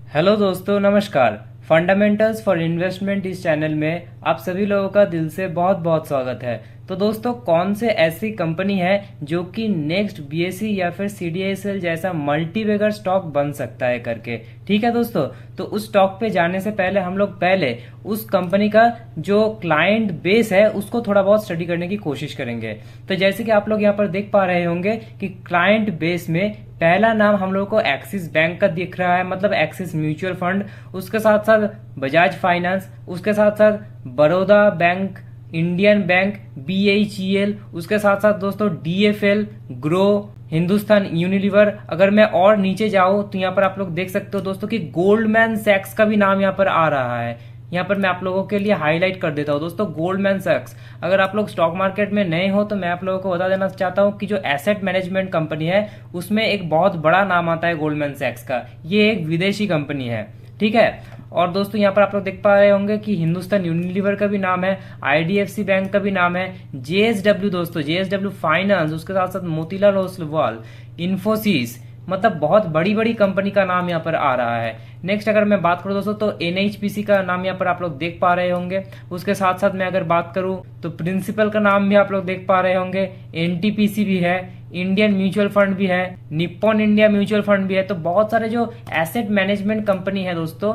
Hello दोस्तों, नमस्कार। Fundamentals for investment इस चैनल में आप सभी लोगों का दिल से बहुत बहुत स्वागत है। तो दोस्तों, कौन से ऐसी कंपनी है जो कि नेक्स्ट बीएसई या फिर सीडीएसएल जैसा मल्टीबैगर स्टॉक बन सकता है करके, ठीक है दोस्तों। तो उस स्टॉक पे जाने से पहले हम लोग पहले उस कंपनी का जो क्लाइंट बेस है उसको थोड़ा बहुत स्टडी करने की कोशिश करेंगे। तो जैसे कि आप लोग यहाँ पर देख पा रहे होंगे कि क्लाइंट बेस में पहला नाम हम लोग को एक्सिस बैंक का दिख रहा है, मतलब एक्सिस म्यूचुअल फंड। उसके साथ साथ बजाज फाइनेंस, उसके साथ साथ Baroda bank, Indian bank, BHEL, उसके साथ साथ दोस्तों डीएफएल, ग्रो, हिंदुस्तान यूनिलीवर। अगर मैं और नीचे जाऊं तो यहाँ पर आप लोग देख सकते हो दोस्तों कि गोल्डमैन सैक्स का भी नाम यहाँ पर आ रहा है। यहाँ पर मैं आप लोगों के लिए हाईलाइट कर देता हूँ दोस्तों, गोल्डमैन सैक्स। अगर आप लोग स्टॉक मार्केट में नए हो तो मैं आप लोगों को बता देना चाहता हूँ कि जो एसेट मैनेजमेंट कंपनी है उसमें एक बहुत बड़ा नाम आता है गोल्डमैन सैक्स का। ये एक विदेशी कंपनी है, ठीक है। और दोस्तों यहाँ पर आप लोग देख पा रहे होंगे कि हिंदुस्तान यूनिलीवर का भी नाम है, आईडीएफसी बैंक का भी नाम है, जेएसडब्ल्यू दोस्तों, जेएसडब्ल्यू फाइनेंस, उसके साथ साथ मोतीलाल ओसवाल, इन्फोसिस, मतलब बहुत बड़ी बड़ी कंपनी का नाम यहाँ पर आ रहा है। नेक्स्ट अगर मैं बात करूं दोस्तों तो एनएचपीसी का नाम यहाँ पर आप लोग देख पा रहे होंगे। उसके साथ साथ मैं अगर बात करूं तो प्रिंसिपल का नाम भी आप लोग देख पा रहे होंगे, एनटीपीसी भी है, इंडियन म्यूचुअल फंड भी है, निप्पॉन इंडिया म्यूचुअल फंड भी है। तो बहुत सारे जो एसेट मैनेजमेंट कंपनी है दोस्तों,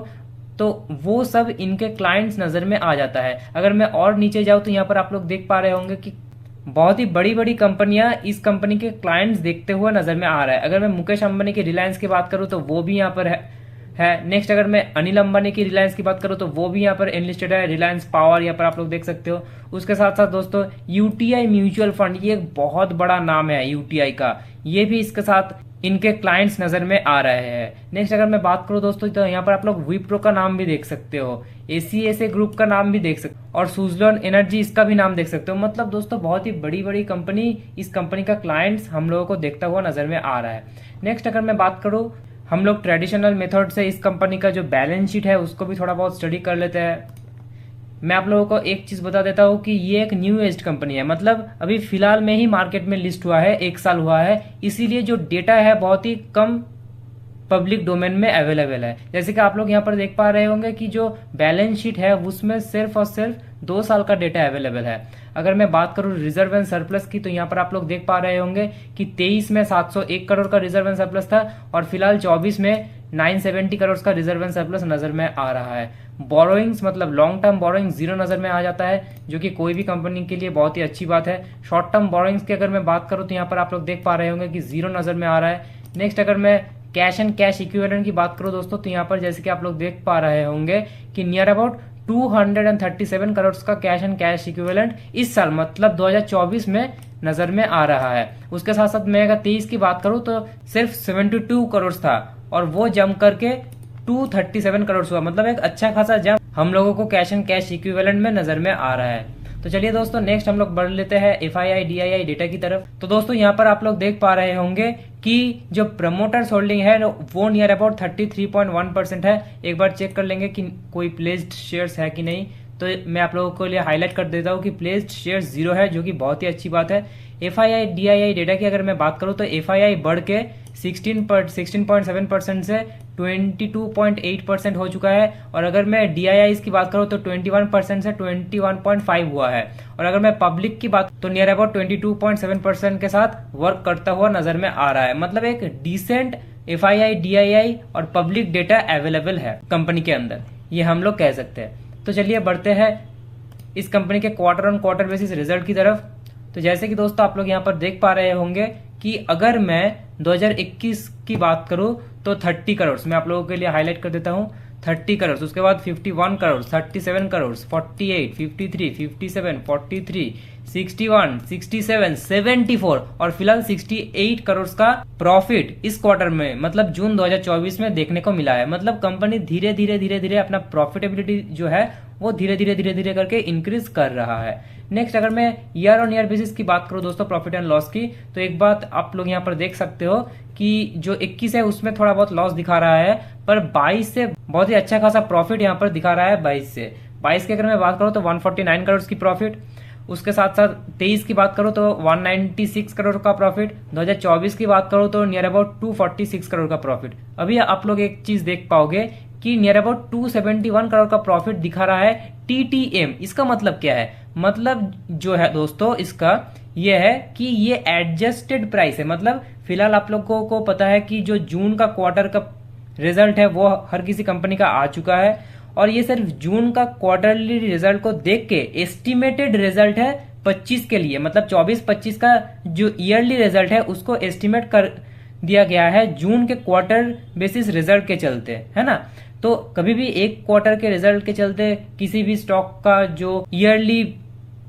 तो वो सब इनके क्लाइंट्स नजर में आ जाता है। अगर मैं और नीचे जाऊं तो यहाँ पर आप लोग देख पा रहे होंगे कि बहुत ही बड़ी बड़ी कंपनियां इस कंपनी के क्लाइंट्स देखते हुए नजर में आ रहा है। अगर मैं मुकेश अंबानी की रिलायंस की बात करूं तो वो भी यहाँ पर है। नेक्स्ट अगर मैं अनिल अंबानी की रिलायंस की बात करूं तो वो भी यहाँ पर एनलिस्टेड है, रिलायंस पावर यहाँ पर आप लोग देख सकते हो। उसके साथ साथ दोस्तों यूटीआई म्यूचुअल फंड, ये एक बहुत बड़ा नाम है यूटीआई का, ये भी इसके साथ इनके क्लाइंट्स नजर में आ रहे हैं। नेक्स्ट अगर मैं बात करूं दोस्तों तो यहाँ पर आप लोग विप्रो का नाम भी देख सकते हो, एसीएसए ग्रुप का नाम भी देख सकते हो, और सुजलॉन एनर्जी इसका भी नाम देख सकते हो। मतलब दोस्तों बहुत ही बड़ी बड़ी कंपनी, इस कंपनी का क्लाइंट्स हम लोगों को देखता हुआ नजर में आ रहा है। नेक्स्ट अगर मैं बात करूं, हम लोग ट्रेडिशनल मेथड से इस कंपनी का जो बैलेंस शीट है उसको भी थोड़ा बहुत स्टडी कर लेते हैं। मैं आप लोगों को एक चीज बता देता हूँ कि ये एक न्यू एज कंपनी है, मतलब अभी फिलहाल में ही मार्केट में लिस्ट हुआ है, 1 साल हुआ है, इसीलिए जो डेटा है बहुत ही कम पब्लिक डोमेन में अवेलेबल है। जैसे कि आप लोग यहाँ पर देख पा रहे होंगे कि जो बैलेंस शीट है उसमें सिर्फ और सिर्फ 2 साल का डेटा अवेलेबल है। अगर मैं बात करूं रिजर्व एंड सरप्लस की तो यहाँ पर आप लोग देख पा रहे होंगे कि 23 में 701 करोड़ का रिजर्व एंड सरप्लस था, और फिलहाल 24 में 970 करोड़ का रिजर्व एंड सरप्लस नजर में आ रहा है। बोरोइंग्स मतलब लॉन्ग टर्म बोरोइंग जीरो नजर में आ जाता है, जो कि कोई भी कंपनी के लिए बहुत ही अच्छी बात है। शॉर्ट टर्म बोरोइंग्स की अगर मैं बात करूं तो यहाँ पर आप लोग देख पा रहे होंगे कि जीरो नजर में आ रहा है। नेक्स्ट अगर मैं कैश एंड कैश इक्विवेलेंट की बात करूं दोस्तों तो यहाँ पर जैसे कि आप लोग देख पा रहे होंगे कि नियर अबाउट 237 करोड़ का कैश एंड कैश इक्विवेलेंट इस साल मतलब 2024 में नजर में आ रहा है। उसके साथ साथ मैं अगर 23 की बात करूं तो सिर्फ 72 करोड़ था, और वो जम करके 237 करोड़ हुआ, मतलब एक अच्छा खासा जम हम लोगों को कैश एंड कैश इक्विवेलेंट में नजर में आ रहा है। तो चलिए दोस्तों, नेक्स्ट हम लोग बढ़ लेते हैं एफआईआई डीआईआई डेटा की तरफ। तो दोस्तों यहाँ पर आप लोग देख पा रहे होंगे कि जो प्रमोटर्स होल्डिंग है वो नियर अबाउट 33.1% है। एक बार चेक कर लेंगे कि कोई प्लेस्ड शेयर्स है कि नहीं। तो मैं आप लोगों के लिए हाईलाइट कर देता हूँ कि प्लेस्ड शेयर्स 0 है, जो कि बहुत ही अच्छी बात है। एफआईआई डीआईआई डेटा की अगर मैं बात करूँ तो एफआईआई बढ़ के 16.7% से 22.8% हो चुका है, और अगर मैं डीआईआई की बात करूं तो 21% से 21.5 हुआ है। और अगर मैं पब्लिक की बात तो नियर अबाउट 22.7% के साथ वर्क करता हुआ नजर में आ रहा है। मतलब एक डिसेंट एफआईआई डीआईआई और पब्लिक डेटा अवेलेबल है कंपनी के अंदर, ये हम लोग कह सकते हैं। तो चलिए बढ़ते हैं इस कंपनी के quarter on quarter basis result की तरफ। तो जैसे कि दोस्तों आप लोग यहाँ पर देख पा रहे होंगे कि अगर मैं 2021 की बात करूं तो 30 करोड़, मैं आप लोगों के लिए हाईलाइट कर देता हूं, 30 करोड़, उसके बाद 51 करोड़, 37 करोड़, 48, 53, 57, 43, 61, 67, 74 और फिलहाल 68 करोड़ का प्रॉफिट इस क्वार्टर में मतलब जून 2024 में देखने को मिला है। मतलब कंपनी धीरे धीरे अपना प्रॉफिटेबिलिटी जो है वो धीरे धीरे करके इंक्रीज कर रहा है। नेक्स्ट अगर मैं ईयर ऑन ईयर बेसिस की बात करूं दोस्तों प्रॉफिट एंड लॉस की, तो एक बात आप लोग यहाँ पर देख सकते हो कि जो 21 है उसमें थोड़ा बहुत लॉस दिखा रहा है, पर 22 से बहुत ही अच्छा खासा प्रॉफिट यहाँ पर दिखा रहा है। 22 की अगर मैं बात करूं तो 149 करोड़ की प्रॉफिट, उसके साथ साथ 23 की बात करो तो 196 करोड़ का प्रॉफिट, 2024 की बात करो तो नियर अबाउट 246 करोड़ का प्रॉफिट। अभी आप लोग एक चीज देख पाओगे कि नियर अबाउट 271 करोड़ का प्रॉफिट दिखा रहा है TTM। इसका मतलब क्या है? मतलब जो है दोस्तों इसका ये है कि ये एडजस्टेड प्राइस है। मतलब फिलहाल आप लोगों को पता है कि जो जून का क्वार्टर का रिजल्ट है वो हर किसी कंपनी का आ चुका है, और ये सिर्फ जून का क्वार्टरली रिजल्ट को देख के एस्टिमेटेड रिजल्ट है 25 के लिए। मतलब 24-25 का जो ईयरली रिजल्ट है उसको एस्टिमेट कर दिया गया है जून के क्वार्टर बेसिस रिजल्ट के चलते, है ना। तो कभी भी एक क्वार्टर के रिजल्ट के चलते किसी भी स्टॉक का जो ईयरली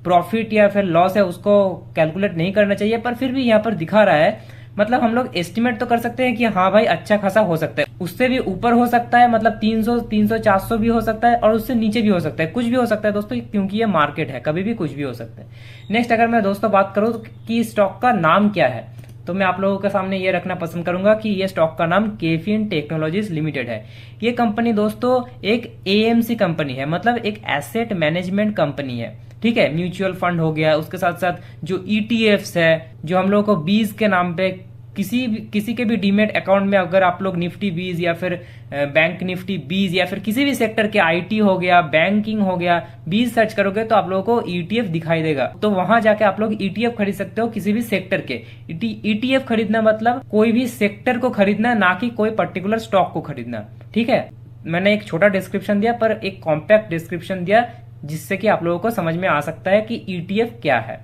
प्रॉफिट या फिर लॉस है उसको कैलकुलेट नहीं करना चाहिए, पर फिर भी यहाँ पर दिखा रहा है। मतलब हम लोग एस्टिमेट तो कर सकते हैं कि हाँ भाई अच्छा खासा हो सकता है, उससे भी ऊपर हो सकता है, मतलब 300, 300, 400 भी हो सकता है, और उससे नीचे भी हो सकता है, कुछ भी हो सकता है दोस्तों, क्योंकि ये मार्केट है, कभी भी कुछ भी हो सकता है। नेक्स्ट अगर मैं दोस्तों बात करूं कि स्टॉक का नाम क्या है, तो मैं आप लोगों के सामने ये रखना पसंद करूंगा कि ये स्टॉक का नाम केफिन टेक्नोलॉजीज लिमिटेड है। ये कंपनी दोस्तों एक AMC कंपनी है, मतलब एक एसेट मैनेजमेंट कंपनी है, ठीक है। म्यूचुअल फंड हो गया, उसके साथ साथ जो ETFs है, जो हम लोगों को बीज के नाम पे किसी के भी डीमेट अकाउंट में अगर आप लोग निफ्टी 20 या फिर बैंक निफ्टी 20 या फिर किसी भी सेक्टर के IT हो गया, बैंकिंग हो गया, 20 सर्च करोगे तो आप लोगों को ETF दिखाई देगा। तो वहां जाके आप लोग ETF खरीद सकते हो किसी भी सेक्टर के। ETF खरीदना मतलब कोई भी सेक्टर को खरीदना, ना कि कोई पर्टिकुलर स्टॉक को खरीदना, ठीक है। मैंने एक छोटा डिस्क्रिप्शन दिया, पर एक कॉम्पैक्ट डिस्क्रिप्शन दिया जिससे कि आप लोगों को समझ में आ सकता है कि ETF क्या है।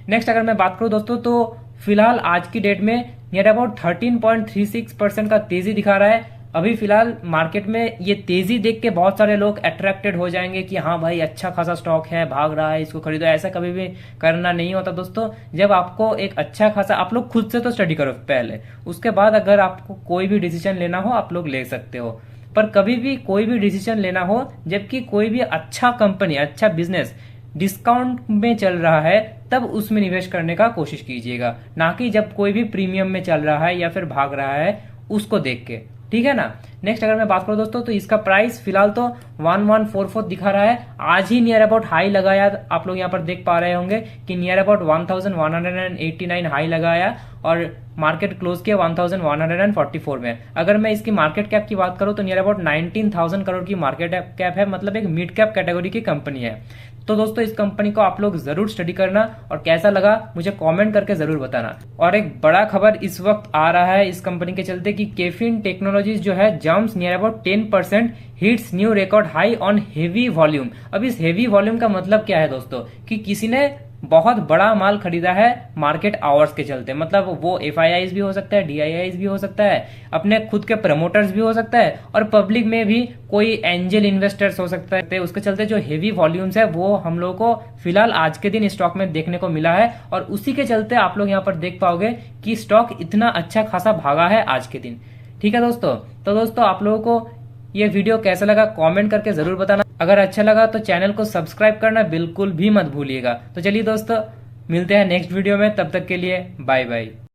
नेक्स्ट अगर मैं बात करूं दोस्तों तो फिलहाल आज की डेट में नियर अबाउट 13.36% का तेजी दिखा रहा है। अभी फिलहाल मार्केट में ये तेजी देख के बहुत सारे लोग अट्रैक्टेड हो जाएंगे कि हाँ भाई अच्छा खासा स्टॉक है, भाग रहा है, इसको खरीदो। ऐसा कभी भी करना नहीं होता दोस्तों। जब आपको एक अच्छा खासा, आप लोग खुद से तो स्टडी करो पहले, उसके बाद अगर आपको कोई भी डिसीजन लेना हो आप लोग ले सकते हो। पर कभी भी कोई भी डिसीजन लेना हो जबकि कोई भी अच्छा कंपनी, अच्छा बिजनेस डिस्काउंट में चल रहा है, तब उसमें निवेश करने का कोशिश कीजिएगा, ना कि जब कोई भी प्रीमियम में चल रहा है या फिर भाग रहा है उसको देख के, ठीक है ना। नेक्स्ट अगर मैं बात करूं दोस्तों तो इसका प्राइस फिलहाल तो 1144 दिखा रहा है। आज ही नियर अबाउट हाई लगाया, आप लोग यहाँ पर देख पा रहे होंगे कि नियर अबाउट 1189 हाई लगाया और मार्केट क्लोज किया 1144 में। अगर मैं इसकी मार्केट कैप की बात करूं तो नियर अबाउट 19,000 करोड़ की मार्केट कैप है, मतलब एक मिड कैप कैटेगरी की कंपनी है। तो दोस्तों इस कंपनी को आप लोग जरूर स्टडी करना, और कैसा लगा मुझे कमेंट करके जरूर बताना। और एक बड़ा खबर इस वक्त आ रहा है इस कंपनी के चलते कि केफिन टेक्नोलॉजीज जो है jumps near about 10%, hits new record high on heavy volume. अब इस हेवी वॉल्यूम का मतलब क्या है दोस्तों, कि किसी ने बहुत बड़ा माल खरीदा है मार्केट आवर्स के चलते। मतलब वो FIIs भी हो सकता है, DIIs भी हो सकता है, अपने खुद के प्रमोटर्स भी हो सकता है, और पब्लिक में भी कोई एंजल इन्वेस्टर्स हो सकता है। उसके चलते जो हेवी वॉल्यूम्स है वो हम लोग को फिलहाल आज के दिन स्टॉक में देखने को मिला है, और उसी के चलते आप लोग यहाँ पर देख पाओगे कि स्टॉक इतना अच्छा खासा भागा है आज के दिन, ठीक है दोस्तों। तो दोस्तों आप लोगों को ये वीडियो कैसा लगा कमेंट करके जरूर बताना। अगर अच्छा लगा तो चैनल को सब्सक्राइब करना बिल्कुल भी मत भूलिएगा। तो चलिए दोस्तों मिलते हैं नेक्स्ट वीडियो में, तब तक के लिए बाय बाय।